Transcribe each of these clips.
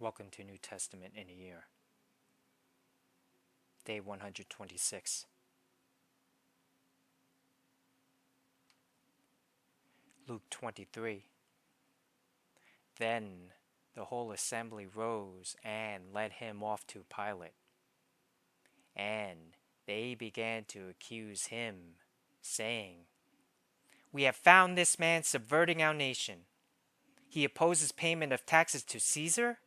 Welcome to New Testament in a Year. Day 126. Luke 23. Then the whole assembly rose and led him off to Pilate. And they began to accuse him, saying, "We have found this man subverting our nation. He opposes payment of taxes to Caesar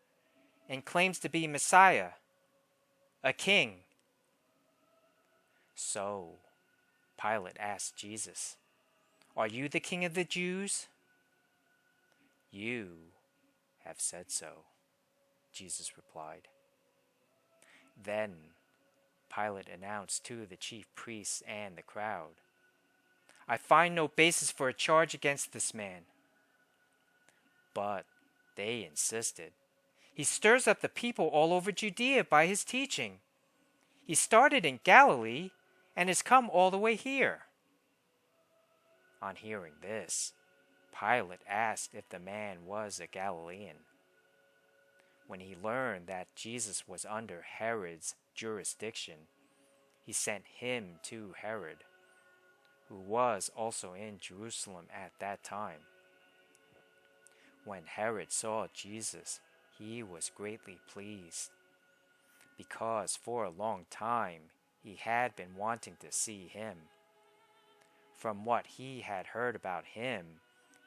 and claims to be Messiah, a king." So Pilate asked Jesus, "Are you the king of the Jews?" "You have said so," Jesus replied. Then Pilate announced to the chief priests and the crowd, "I find no basis for a charge against this man." But they insisted, "He stirs up the people all over Judea by his teaching. He started in Galilee and has come all the way here." On hearing this, Pilate asked if the man was a Galilean. When he learned that Jesus was under Herod's jurisdiction, he sent him to Herod, who was also in Jerusalem at that time. When Herod saw Jesus, he was greatly pleased, because for a long time he had been wanting to see him. From what he had heard about him,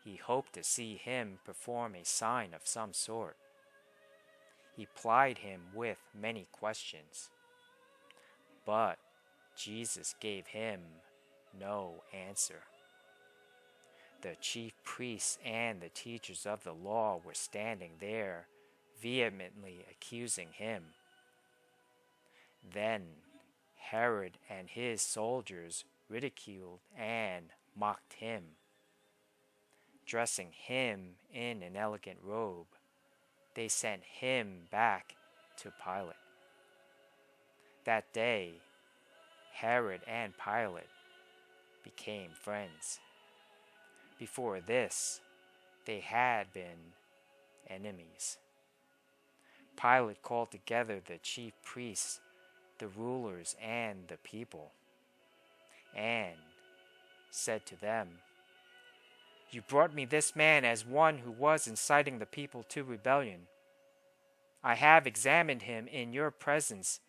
he hoped to see him perform a sign of some sort. He plied him with many questions, but Jesus gave him no answer. The chief priests and the teachers of the law were standing there, vehemently accusing him. Then Herod and his soldiers ridiculed and mocked him. Dressing him in an elegant robe, they sent him back to Pilate. That day, Herod and Pilate became friends. Before this, they had been enemies. Pilate called together the chief priests, the rulers, and the people, and said to them, "You brought me this man as one who was inciting the people to rebellion. I have examined him in your presence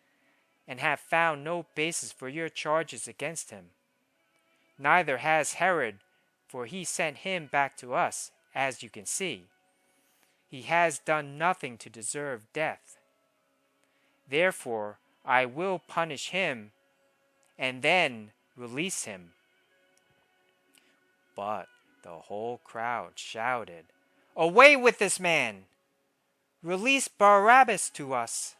and have found no basis for your charges against him. Neither has Herod, for he sent him back to us, as you can see. He has done nothing to deserve death. Therefore, I will punish him and then release him." But the whole crowd shouted, "Away with this man! Release Barabbas to us!"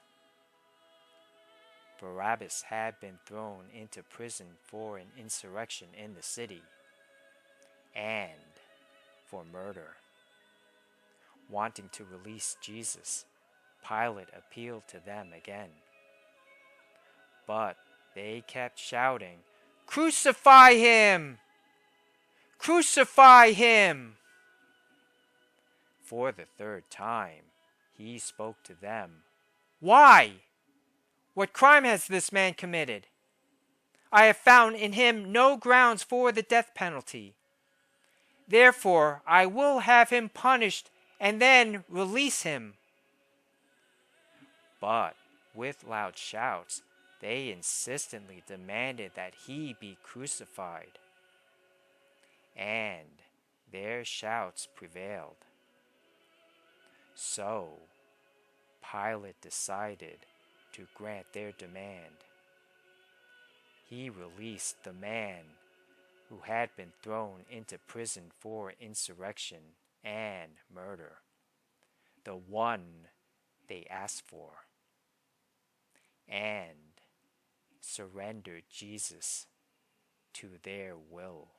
Barabbas had been thrown into prison for an insurrection in the city and for murder. Wanting to release Jesus, Pilate appealed to them again. But they kept shouting, "Crucify him! Crucify him!" For the third time, he spoke to them. "Why? What crime has this man committed? I have found in him no grounds for the death penalty. Therefore, I will have him punished and then release him." But with loud shouts, they insistently demanded that he be crucified. And their shouts prevailed. So Pilate decided to grant their demand. He released the man who had been thrown into prison for insurrection and murder, the one they asked for, and surrendered Jesus to their will.